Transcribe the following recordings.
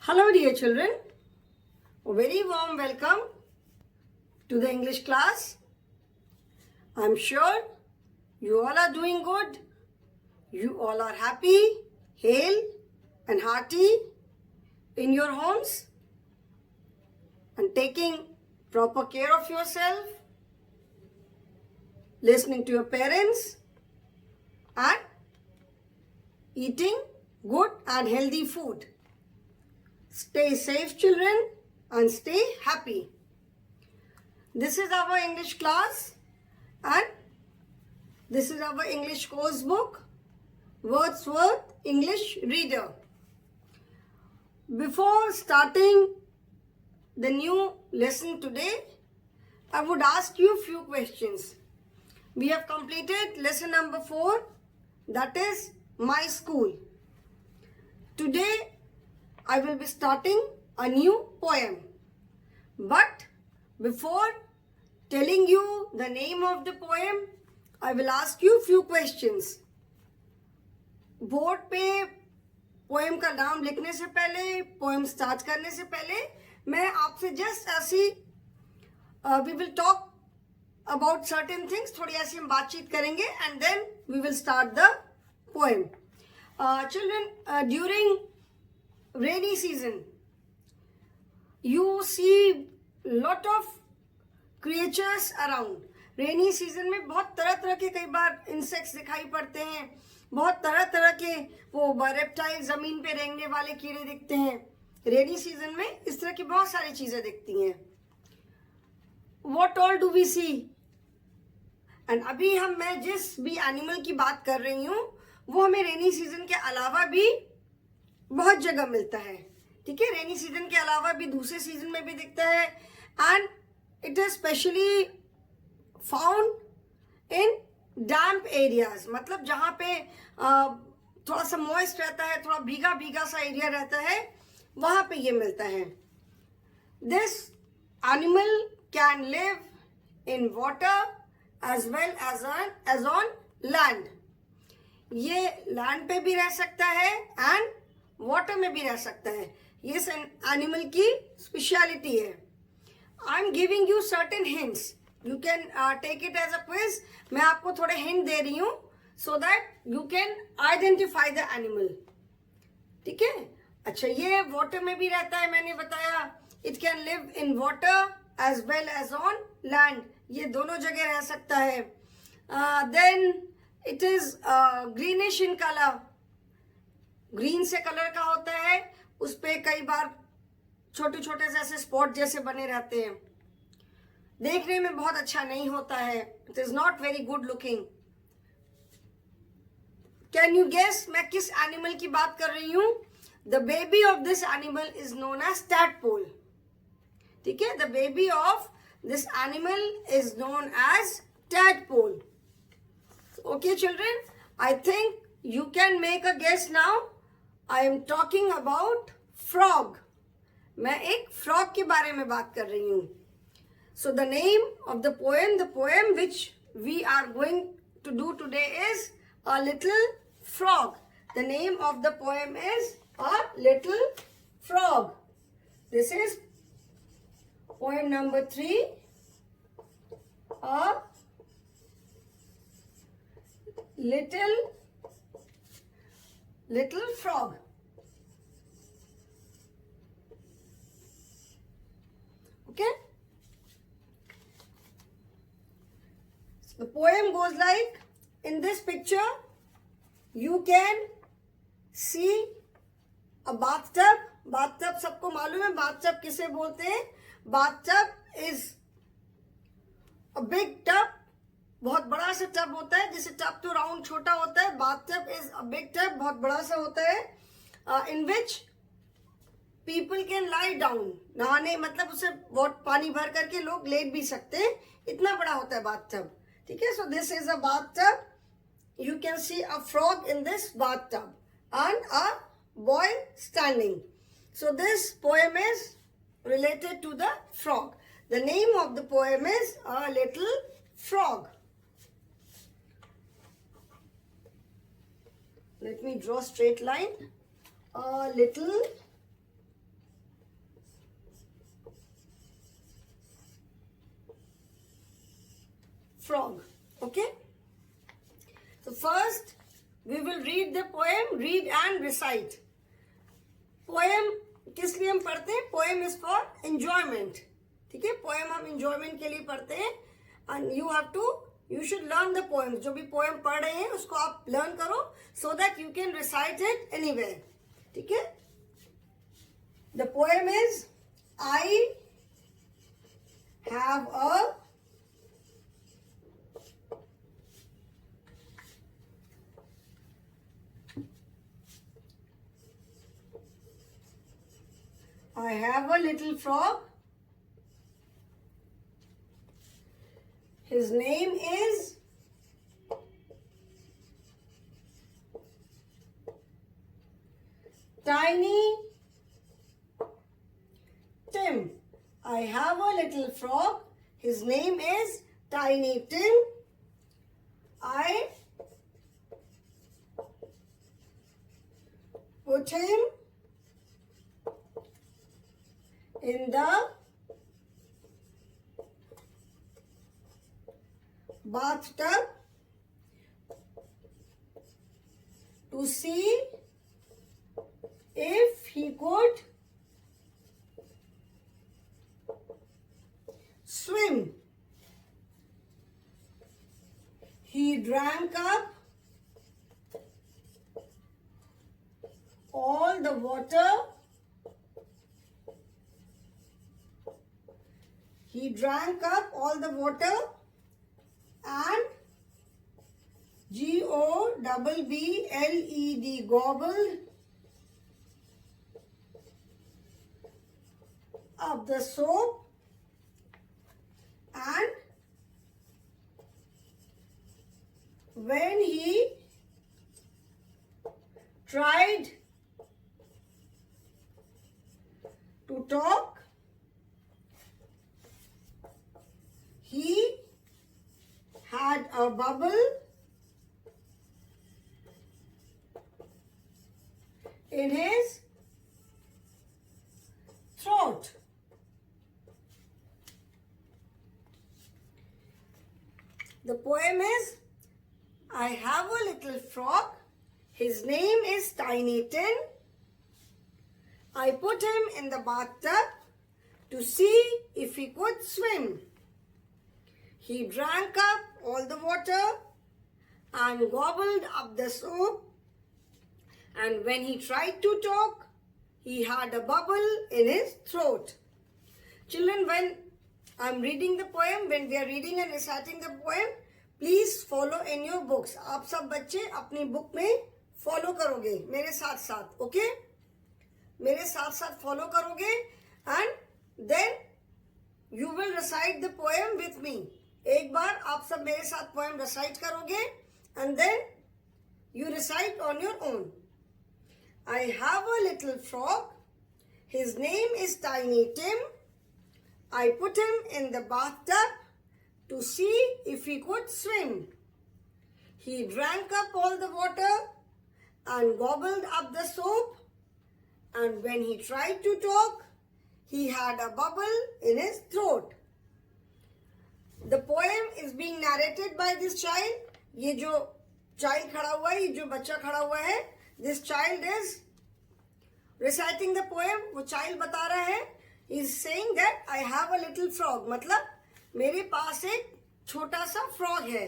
Hello dear children, a very warm welcome to the English class. I'm sure you all are doing good. You all are happy, hale and hearty in your homes and taking proper care of yourself, listening to your parents and eating good and healthy food. Stay safe children and stay happy. This is our English class and this is our English course book, Wordsworth English Reader. Before starting the new lesson today, I would ask you a few questions. We have completed lesson number 4, that is My School. Today I will be starting a new poem. But before telling you the name of the poem, I will ask you a few questions. Board पे poem का नाम लिखने से पहले, poem start करने से पहले, मैं आपसे जस्ट ऐसी we will talk about certain things, थोड़ी ऐसी हम बातचीत करेंगे and then we will start the poem. Children, during rainy season, you see lot of creatures around. Rainy season में बहुत तरह तरह के कई बार इंसेक्ट्स दिखाई पड़ते हैं, बहुत तरह तरह के वो रेप्टाइल, जमीन पे रेंगने वाले कीड़े दिखते हैं. रेनी सीजन में इस तरह की बहुत सारी चीजें दिखती हैं. What all do we see? And अभी मैं जिस भी एनिमल की बात कर रही हूँ वो हमें रेनी सीजन के अलावा भी बहुत जगह मिलता है. ठीक है, रेनी सीजन के अलावा भी दूसरे सीजन में भी दिखता है and it is specially found in damp areas. मतलब जहाँ पे थोड़ा सा मॉइस्ट रहता है, थोड़ा भीगा भीगा सा एरिया रहता है, वहाँ पे ये मिलता है. This animal can live in water as well as on land. ये लैंड पे भी रह सकता है एंड वाटर में भी रह सकता है. ये एनिमल की स्पेशलिटी है. I am giving you certain hints, you can take it as a quiz. मैं आपको थोड़े हिंट दे रही हूँ so that you can identify the animal. ठीक है, अच्छा ये वाटर में भी रहता है, मैंने बताया. It can live in water as well as on land. ये दोनों जगह रह सकता है. Then it is greenish in colour. Green से कलर का होता है, उस पे कई बार छोटे छोटे से ऐसे स्पॉट जैसे बने रहते हैं. देखने में बहुत अच्छा नहीं होता है. It is not very good looking. Can you guess मैं किस एनिमल की बात कर रही हूं? The baby of this animal is known as tadpole. ठीक है, the baby of this animal is known as tadpole. Okay children, I think you can make a guess now. I am talking about frog. मैं एक frog के बारे में बात कर रही हूँ. So the name of the poem which we are going to do today is A Little Frog. The name of the poem is A Little Frog. This is poem number 3. A Little Frog. Okay? So the poem goes like, in this picture, you can see a bathtub. Bathtub सबको मालूम है bathtub किसे बोलते हैं? Bathtub is a big tub. बहुत बड़ा सा tub होता है. जैसे टब तो राउंड छोटा होता है, bathtub is a big tub, बहुत बड़ा सा होता है. In which people can lie down. नहाने मतलब उसे बहुत पानी भर करके लोग लेट भी सकते हैं, इतना बड़ा होता है बाथटब. ठीक है, so this is a bathtub. You can see a frog in this bathtub and a boy standing. So this poem is related to the frog. The name of the poem is a little frog. Let me draw straight line. A little frog. Okay? So first we will read the poem, read and recite. Poem किस लिए हम पढ़ते हैं? Poem is for enjoyment. ठीक है? Poem हम enjoyment के लिए पढ़ते हैं and you should learn the poem. जो भी poem पढ़ रहे हैं उसको आप learn करो so that you can recite it anywhere. ठीक है? The poem is I have a little frog. His name is Tiny Tim. I have a little frog. His name is Tiny Tim. I put him in the bathtub to see if he could swim. He drank up all the water. He drank up all the water and Gobbled, gobbled up the soap, and when he tried to talk, he had a bubble in his throat. The poem is, I have a little frog. His name is Tiny Tim. I put him in the bathtub to see if he could swim. He drank up all the water and gobbled up the soap. And when he tried to talk, he had a bubble in his throat. Children, when I'm reading the poem, when we are reading and reciting the poem, please follow in your books. आप सब बच्चे अपनी book में follow करोगे मेरे साथ साथ, okay? मेरे साथ साथ follow करोगे and then you will recite the poem with me. एक बार आप सब मेरे साथ poem recite करोगे and then you recite on your own. I have a little frog. His name is Tiny Tim. I put him in the bathtub to see if he could swim. He drank up all the water and gobbled up the soap. And when he tried to talk, he had a bubble in his throat. The poem is being narrated by this child. ये जो child खड़ा हुआ है, ये जो बच्चा खड़ा हुआ है, this child is reciting the poem. वो child बता रहा है, he is saying that I have a little frog. मतलब मेरे पास एक छोटा सा frog है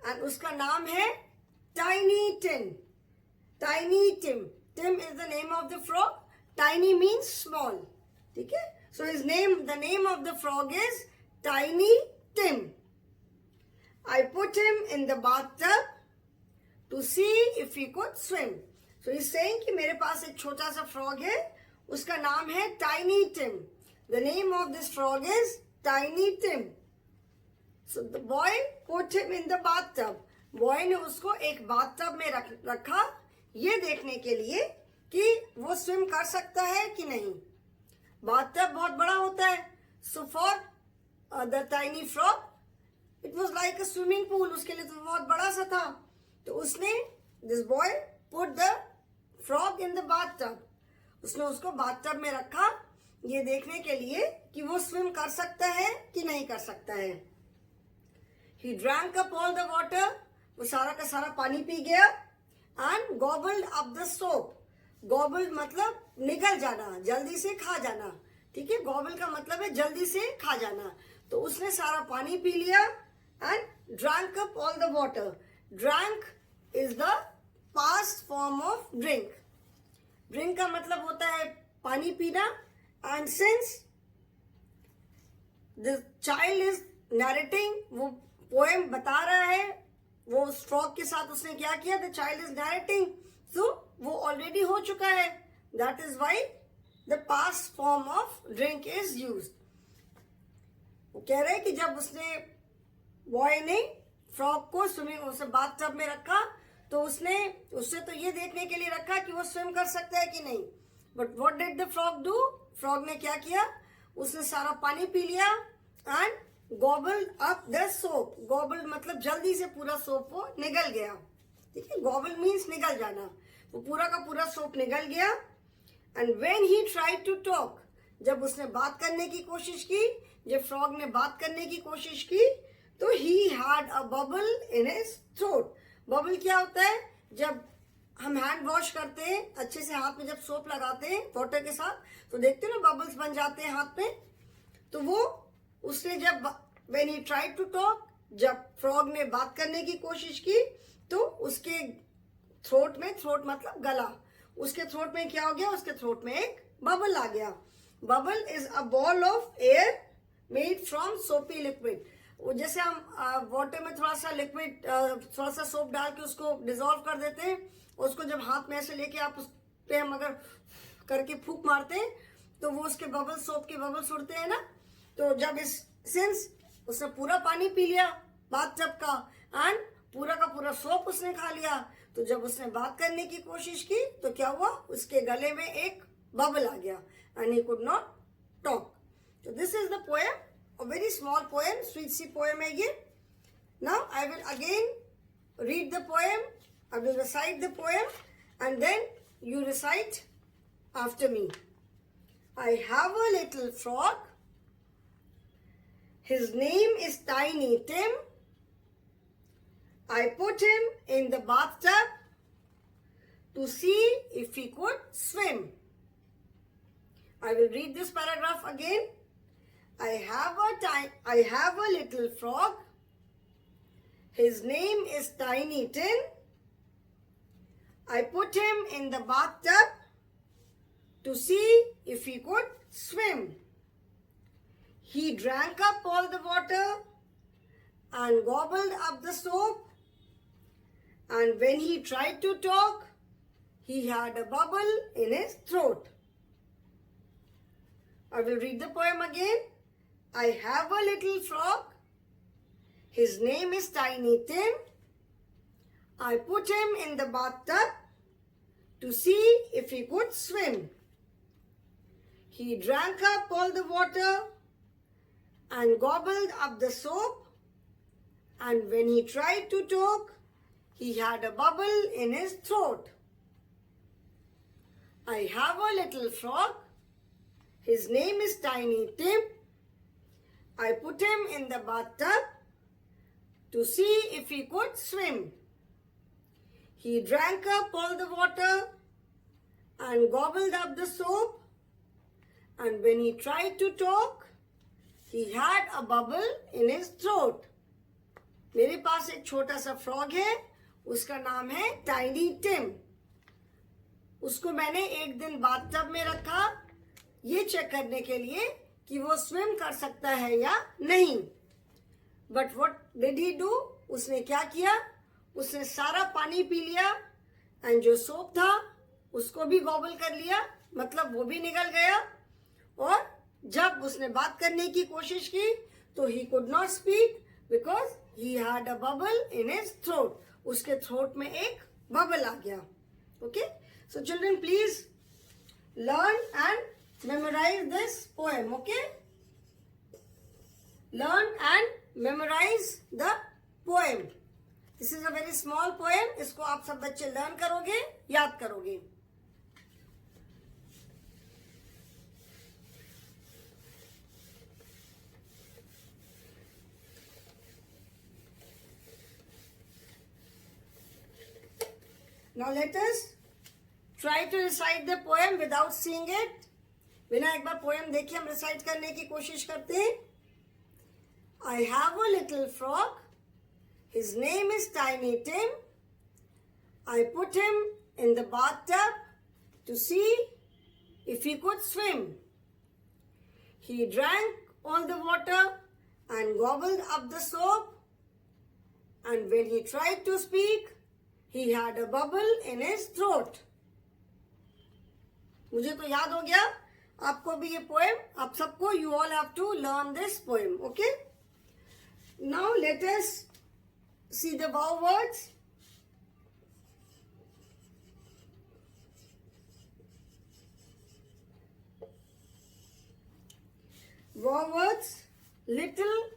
and उसका नाम है Tiny Tim. Tiny Tim. Tim is the name of the frog. Tiny means small. ठीक है? So the name of the frog is Tiny Tim. I put him in the bathtub to see if he could swim. So he's saying कि मेरे पास एक छोटा सा frog है, उसका नाम है Tiny Tim. The name of this frog is Tiny Tim. So the boy put him in the bathtub. Boy ने उसको एक bathtub में रखा ये देखने के लिए कि वो swim कर सकता है कि नहीं. Bathtub बहुत बड़ा होता है. So for the tiny frog, it was like a swimming pool. उसके लिए तो बहुत बड़ा सा था. तो उसने, this boy put the frog in the bathtub. उसने उसको bathtub में रखा ये देखने के लिए कि वो swim कर सकता है कि नहीं कर सकता है. he drank up all the water, वो सारा का सारा पानी पी गया, and gobbled up the soap. Gobbled मतलब निगल जाना, जल्दी से खा जाना, ठीक है. Gobble का मतलब है जल्दी से खा जाना. तो उसने सारा पानी पी लिया and drank up all the water. Drank is the past form of drink. Drink का मतलब होता है पानी पीना. And since the child is narrating, वो poem बता रहा है, वो फ्रॉग के साथ उसने क्या किया, द चाइल्ड इज नैरेटिंग, सो वो ऑलरेडी हो चुका है. That is why the past form of drink is used. वो कह रहे हैं कि जब उसने बॉय ने फ्रॉग को स्विमिंग उसे बाथटब में रखा, तो उससे तो ये देखने के लिए रखा कि वो स्विम कर सकता है कि नहीं. But what did the frog do? Frog ने क्या किया, उसने सारा पानी पी लिया एंड गॉबल्ड अप द सोप. गॉबल्ड मतलब जल्दी से पूरा सोप वो निगल गया, ठीक है. गॉबल मीन्स निगल जाना. वो पूरा का पूरा सोप निगल गया. And when he tried to talk, जब उसने बात करने की कोशिश की, जब फ्रॉग ने बात करने की कोशिश की, तो ही had a bubble in his throat. Bubble क्या होता है? जब हम हैंड वॉश करते हैं, अच्छे से हाथ में जब सोप लगाते हैं वाटर के साथ, तो देखते हो ना बबल्स बन जाते हैं हाथ में. तो वो उसने जब when he tried to talk, जब फ्रॉग ने बात करने की कोशिश की, तो उसके थ्रोट में, थ्रोट मतलब गला, उसके थ्रोट में क्या हो गया, उसके थ्रोट में एक बबल आ गया. Bubble is a ball of air made from सोपी लिक्विड. वो जैसे हम वाटर में थोड़ा सा लिक्विड, थोड़ा सा सोप डाल के उसको डिजोल्व कर देते हैं, उसको जब हाथ में ऐसे लेके आप उस पे हम अगर करके फूंक मारते हैं, तो वो उसके बबल, सोप के बबल्स उड़ते हैं ना. तो जब सिंस उसने पूरा पानी पी लिया बाथटब का एंड पूरा का पूरा सोप उसने खा लिया, तो जब उसने बात करने की कोशिश की, तो क्या हुआ, उसके गले में एक बबल आ गया and he could not talk. तो this is the poem, a very small poem, sweet सी पोएम है ये. Now I will again read the poem, I will recite the poem and then you recite after me. I have a little frog, his name is Tiny Tim. I put him in the bathtub to see if he could swim. I will read this paragraph again. I have a little frog. His name is Tiny Tim. I put him in the bathtub to see if he could swim. He drank up all the water and gobbled up the soap. And when he tried to talk, he had a bubble in his throat. I will read the poem again. I have a little frog. His name is Tiny Tim. I put him in the bathtub to see if he could swim. He drank up all the water and gobbled up the soap, and when he tried to talk, he had a bubble in his throat. I have a little frog. His name is Tiny Tim. I put him in the bathtub to see if he could swim. He drank up all the water and gobbled up the soap, and when he tried to talk, he had a bubble in his throat. मेरे पास एक छोटा सा frog है, उसका नाम है tiny Tim. उसको मैंने एक दिन बाथटब में रखा, ये चेक करने के लिए कि वो स्विम कर सकता है या नहीं. But what did he do? उसने क्या किया, उसने सारा पानी पी लिया एंड जो सोप था उसको भी गॉबल कर लिया, मतलब वो भी निकल गया. और जब उसने बात करने की कोशिश की, तो he could not speak because he had a bubble in his throat. उसके थ्रोट में एक बबल आ गया. Okay, so children please learn and memorise this poem. Okay, learn and memorise the poem. This is a very small poem. इसको आप सब बच्चे learn करोगे, याद करोगे. Now let us try to recite the poem without seeing it. बिना एक बार poem देखे हम recite करने की कोशिश करते हैं. I have a little frog. His name is Tiny Tim. I put him in the bathtub to see if he could swim. He drank all the water and gobbled up the soap. And when he tried to speak, he had a bubble in his throat. मुझे तो याद हो गया, आपको भी ये poem, आप सबको, you all have to learn this poem, okay? Now let us see the wow words. Wow words. Little.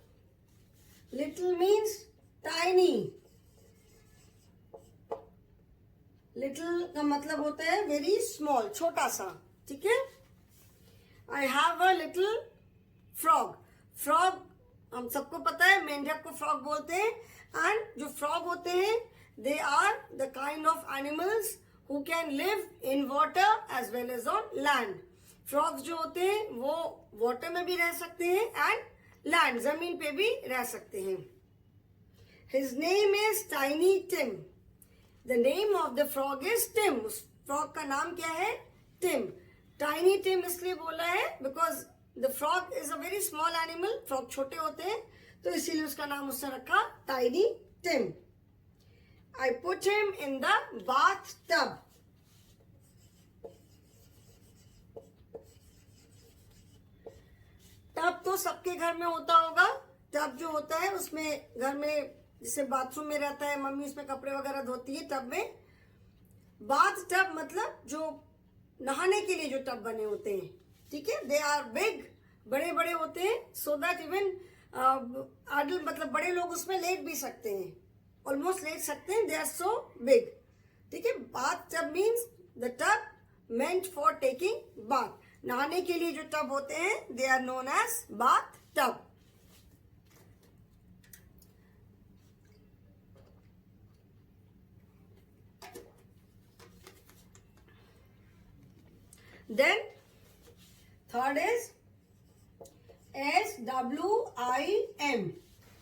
Little means tiny. Little का मतलब होता है very small, छोटा सा, ठीक है? I have a little frog. Frog हम सबको पता है, मेंढक को frog बोलते हैं. And जो frog होते हैं, they are the kind of animals who can live in water as well as on land. Frogs जो होते हैं वो water में भी रह सकते हैं and land, जमीन पे भी रह सकते हैं. His name is Tiny Tim. The name of the frog is Tim. उस frog का नाम क्या है? Tim. Tiny Tim इसलिए बोला है because the frog is a very small animal. Frog छोटे होते हैं तो इसीलिए उसका नाम उसने रखा Tiny Tim. I put him in the bathtub. Tub तो सबके घर में होता होगा. टब जो होता है उसमें घर में जिसे बाथरूम में रहता है, मम्मी उसमें कपड़े वगैरह धोती है टब में. बाथ टब मतलब जो नहाने के लिए जो टब बने होते हैं, ठीक है? दे आर बिग, बड़े बड़े होते हैं, सो दैट इवन आडल मतलब बड़े लोग उसमें लेट भी सकते हैं, ऑलमोस्ट लेट सकते हैं. दे आर सो बिग, ठीक है? Bath tub means the tub meant for taking bath. नहाने के लिए जो टब होते हैं they are known as bath tub. Then third is SWIM.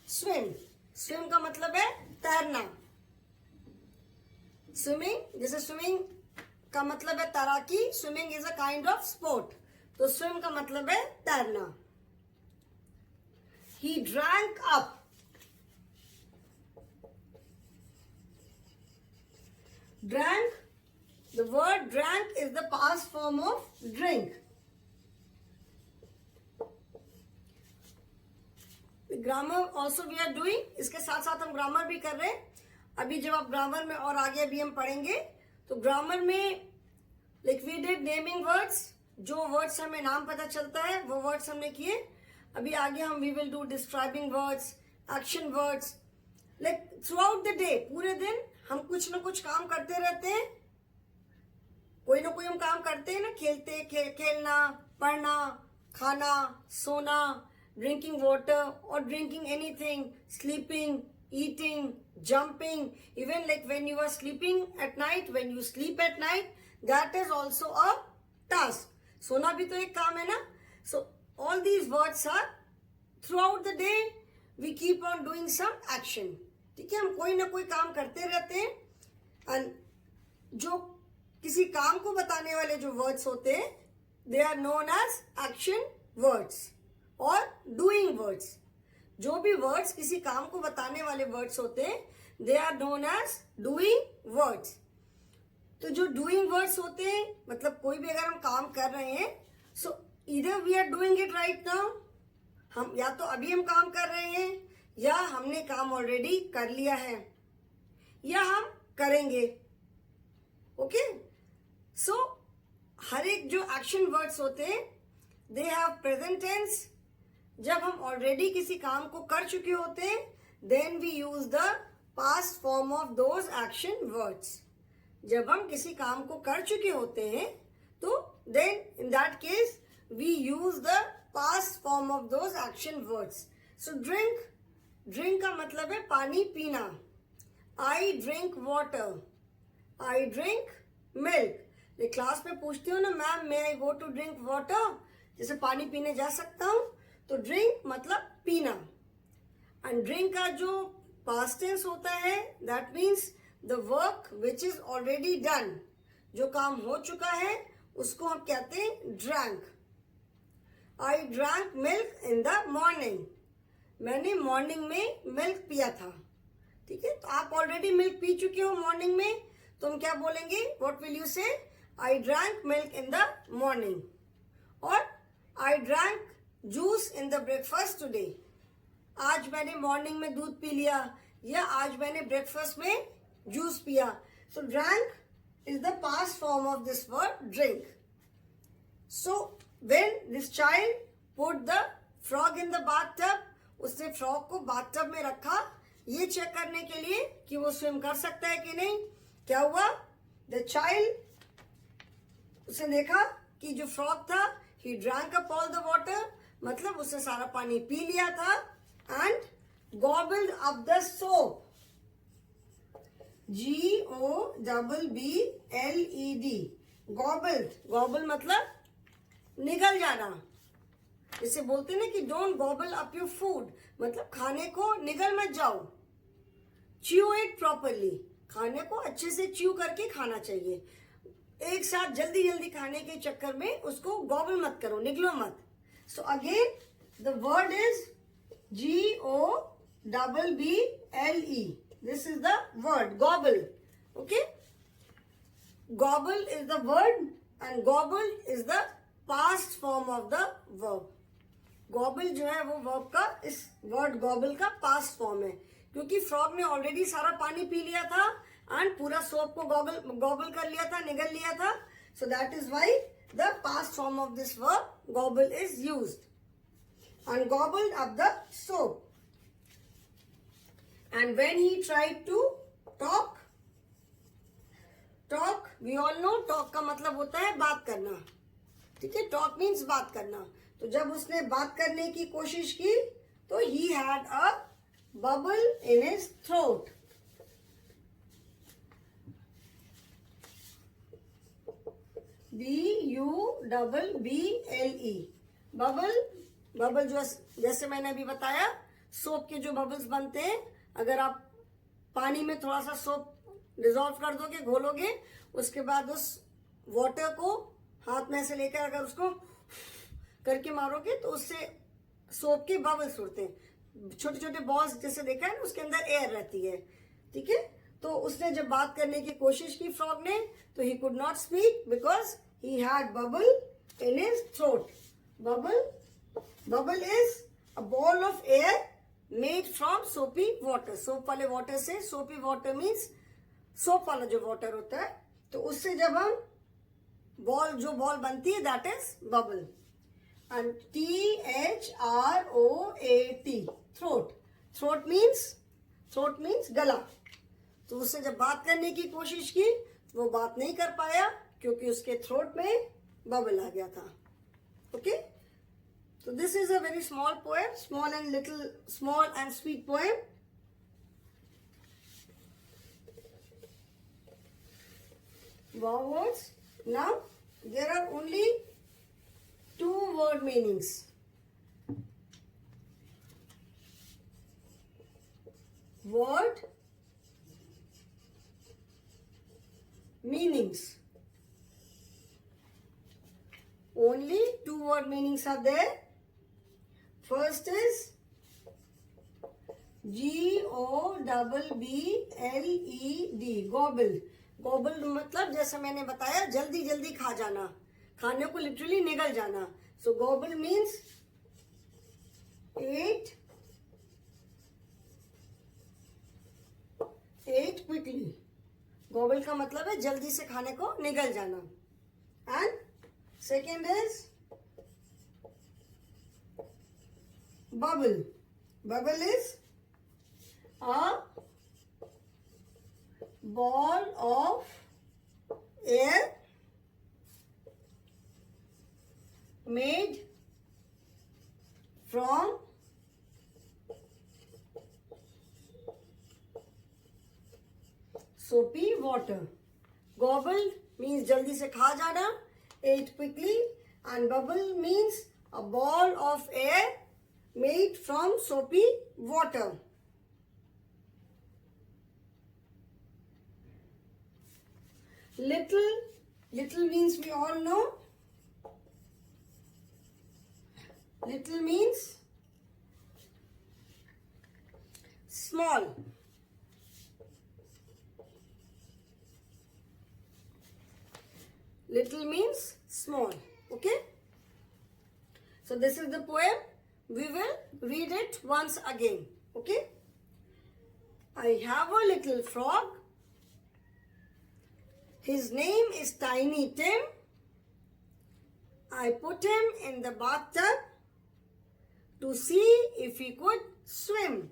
Swim. Swim का मतलब है तैरना. Swimming, जैसे swimming का मतलब है तैराकी. Swimming is a kind of sport. तो swim का मतलब है तैरना. He drank up. Drank. The word drank is the past form of drink. The grammar also we are doing. इसके साथ साथ हम ग्रामर भी कर रहे हैं. अभी जब आप ग्रामर में और आगे अभी हम पढ़ेंगे तो ग्रामर में like we did naming words. जो वर्ड्स हमें नाम पता चलता है वो वर्ड्स हमने किए. अभी आगे हम we will do describing words, action words. Like throughout the day, पूरे दिन हम कुछ ना कुछ काम करते रहते हैं. कोई ना कोई हम काम करते हैं ना, खेलना, पढ़ना, खाना, सोना, ड्रिंकिंग वाटर और drinking anything, sleeping, eating, jumping, even like when you are sleeping at night, when you sleep at night, that is also a task. सोना भी तो एक काम है ना. So all these words are throughout the day we keep on doing some action. ठीक है, हम कोई ना कोई काम करते रहते हैं. and जो किसी काम को बताने वाले जो वर्ड्स होते हैं they are known as action words और डूइंग वर्ड्स. जो भी वर्ड्स किसी काम को बताने वाले वर्ड्स होते हैं they are known as doing words. तो जो डूइंग वर्ड्स होते हैं मतलब कोई भी अगर हम काम कर रहे हैं so either we are doing it right now, हम या तो अभी हम काम कर रहे हैं या हमने काम ऑलरेडी कर लिया है या हम करेंगे. ओके, सो हर एक जो एक्शन वर्ड्स होते हैं दे हैव प्रेजेंट टेंस. जब हम ऑलरेडी किसी काम को कर चुके होते हैं then we use the past form of those action words. जब हम किसी काम को कर चुके होते हैं तो then in that case we use the past form of those action words. So drink, drink का मतलब है पानी पीना. I drink water. I drink milk. ये क्लास में पूछती हूँ ना ma'am may I go to drink water, जैसे पानी पीने जा सकता हूँ, तो ड्रिंक मतलब पीना। एंड ड्रिंक का जो पास्ट टेंस होता है that means the work which is already done, जो काम हो चुका है उसको हम कहते हैं drank. I drank milk in the morning, मैंने मॉर्निंग में मिल्क पिया था। ठीक है, तो आप ऑलरेडी मिल्क पी चुके हो मॉर्निंग में, तो हम क्या बोलेंगे, what will you say, I drank milk in the morning. और I drank juice in the breakfast today, आज मैंने मॉर्निंग में दूध पी लिया, या आज मैंने ब्रेकफास्ट में जूस पिया। सो drank is the past form of this word drink. So when this child put the frog in the bathtub, उसने फ्रॉग को बाथटब में रखा ये चेक करने के लिए कि वो स्विम कर सकता है कि नहीं। क्या हुआ, द चाइल्ड, उसने देखा कि जो फ्रॉग था he drank up all the water, मतलब उसने सारा पानी पी लिया था, and gobbled up the soap, GOBBLED, गॉबल्ड, gobble मतलब निगल जाना। इसे बोलते हैं ना कि don't gobble up your food, मतलब खाने को निगल मत जाओ। च्यू इट प्रॉपरली, खाने को अच्छे से च्यू करके खाना चाहिए। एक साथ जल्दी जल्दी खाने के चक्कर में उसको गॉबल मत करो, निगलो मत। So again the word is GOBBLE, this is the word gobble. Okay, gobble is the word and gobble is the past form of the verb. gobble जो है वो verb का, इस word gobble का past form है, क्योंकि frog ने already सारा पानी पी लिया था and पूरा soap को gobble कर लिया था, निगल लिया था। So that is why the past form of this verb gobble is used. And gobbled up the soap. And when he tried to talk, we all know talk का मतलब होता है बात करना। ठीक है, talk means बात करना। तो जब उसने बात करने की कोशिश की तो he had a bubble in his throat. BUBBLE, bubble, bubble जो जैसे मैंने अभी बताया सोप के जो बबल्स बनते हैं, अगर आप पानी में थोड़ा सा सोप डिजोल्व कर दोगे, घोलोगे, उसके बाद उस वाटर को हाथ में ऐसे लेकर अगर उसको करके मारोगे तो उससे सोप के बबल्स उड़ते हैं, छोटे छोटे बॉल्स जैसे देखा है ना, उसके अंदर एयर रहती है। ठीक है, तो उसने जब बात करने की कोशिश की फ्रॉग ने, तो he could not speak because he had bubble in his throat. Bubble is a ball of air made from सोपी वाटर। सोप वाले वाटर से, सोपी वाटर मीन्स सोप वाला जो वाटर होता है, तो उससे जब हम जो बॉल बनती है that is bubble. And THROAT, throat, throat means गला। तो उससे जब बात करने की कोशिश की वो बात नहीं कर पाया क्योंकि उसके थ्रोट में बबल आ गया था। Okay, so this is a very small poem, small and sweet poem. Wow words. Now there are only 2 word meanings. Word meanings. Only 2 word meanings are there. First is GOBBLED, gobble. gobble मतलब जैसा मैंने बताया जल्दी जल्दी खा जाना, खाने को लिटरली निगल जाना। सो gobble means ate quickly. gobble का मतलब है जल्दी से खाने को निगल जाना। And second is bubble. Bubble is a ball of air made from soapy water. gobbled means jaldi se kha jana, ate quickly, and bubble means a ball of air made from soapy water. Little means we all know. Little means small. Little means small. Okay? So this is the poem. We will read it once again. Okay? I have a little frog. His name is Tiny Tim. I put him in the bathtub to see if he could swim.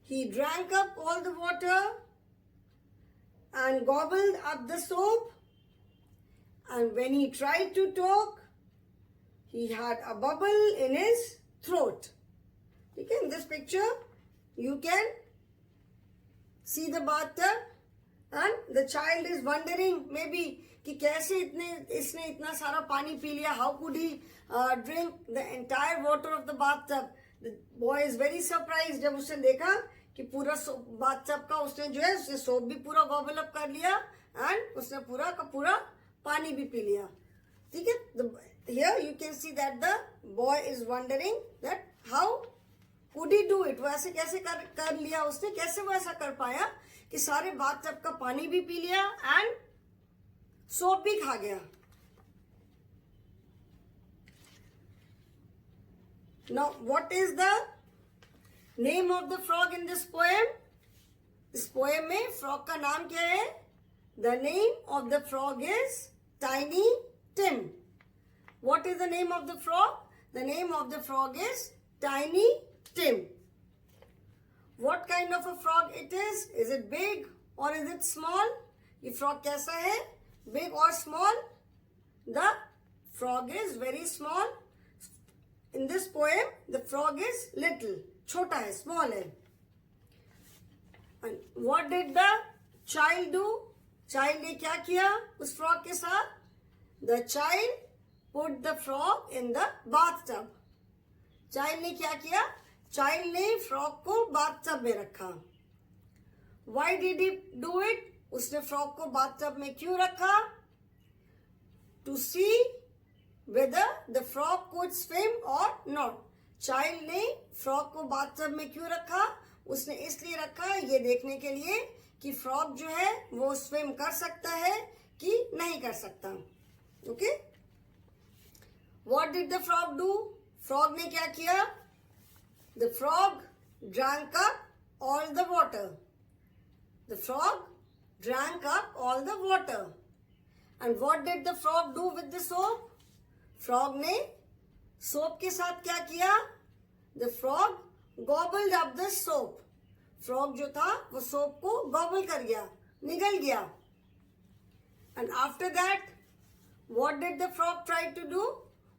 He drank up all the water and gobbled up the soap. And when he tried to talk, he had a bubble in his throat. Okay, in this picture, you can see the bathtub and the child is wondering maybe कि कैसे इसने इतना सारा पानी P लिया. How could he drink the entire water of the bathtub? The boy is very surprised जब उसने देखा कि पूरा bathtub का उसने जो है उसने soap भी पूरा gobble up कर लिया and उसने पूरा का पूरा पानी भी पी लिया. ठीक है? Here you can see that the boy is wondering that how could he do it? वो ऐसे कैसे कर लिया उसने, कैसे वो ऐसा कर पाया कि सारे bathtub का पानी भी पी लिया and soap भी खा गया. Now, what is the name of the frog in this poem? इस poem में frog का नाम क्या है? The name of the frog is Tiny Tim. What is the name of the frog? The name of the frog is Tiny Tim. What kind of a frog it is? Is it big or is it small? ये frog कैसा है? Big or small? The frog is very small. In this poem, the frog is little. छोटा है, small है. And what did the child do? Child ने क्या किया उस frog के साथ? The child put the frog in the bathtub. Child ने क्या किया? Child ने frog को bathtub में रखा. Why did he do it? उसने frog को bathtub में क्यों रखा? To see whether the frog could swim or not. Child ने frog को bathtub में क्यों रखा? उसने इसलिए रखा ये देखने के लिए कि frog जो है वो swim कर सकता है कि नहीं कर सकता. Okay? What did the frog do? Frog ने क्या किया? The frog drank up all the water. The frog drank up all the water. And what did the frog do with the soap? Frog ने soap के साथ क्या किया? The frog gobbled up the soap. Frog जो था वो soap को gobble कर गया, निगल गया. And after that, what did the frog try to do?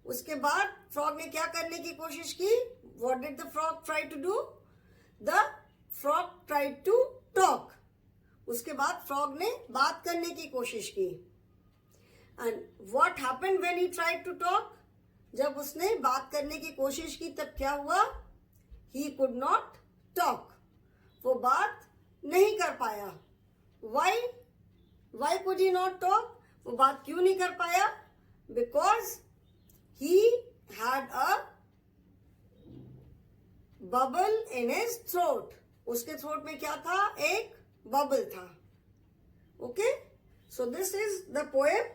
उसके बाद frog ने क्या करने की कोशिश की? What did the frog try to do? The frog tried to talk. उसके बाद frog ने बात करने की कोशिश की. And what happened when he tried to talk? जब उसने बात करने की कोशिश की तब क्या हुआ? He could not talk. वो बात नहीं कर पाया. Why? Why could he not talk? वो बात क्यों नहीं कर पाया? Because he had a bubble in his throat. उसके throat में क्या था? एक bubble था. Okay? So this is the poem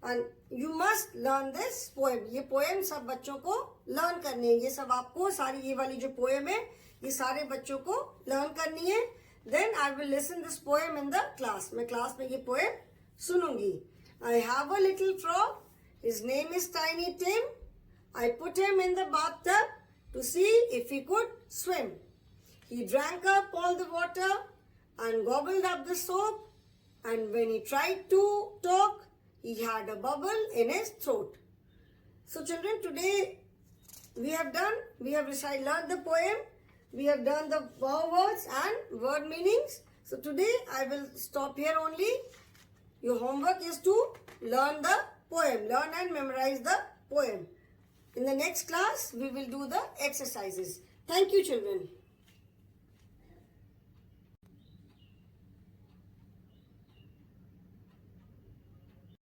and you must learn this poem. ये poem सब बच्चों को learn करनी है. ये सब आपको सारी ये वाली जो poem है ये सारे बच्चों को learn करनी है. Then I will listen this poem in the class. मैं class में ये poem सुनूंगी. I have a little frog. His name is Tiny Tim. I put him in the bathtub to see if he could swim. He drank up all the water and gobbled up the soap. And when he tried to talk, he had a bubble in his throat. So children, today we have learned the poem. We have done the words and word meanings. So today I will stop here only. Your homework is to learn the poem. Learn and memorize the poem. In the next class, we will do the exercises. Thank you, children.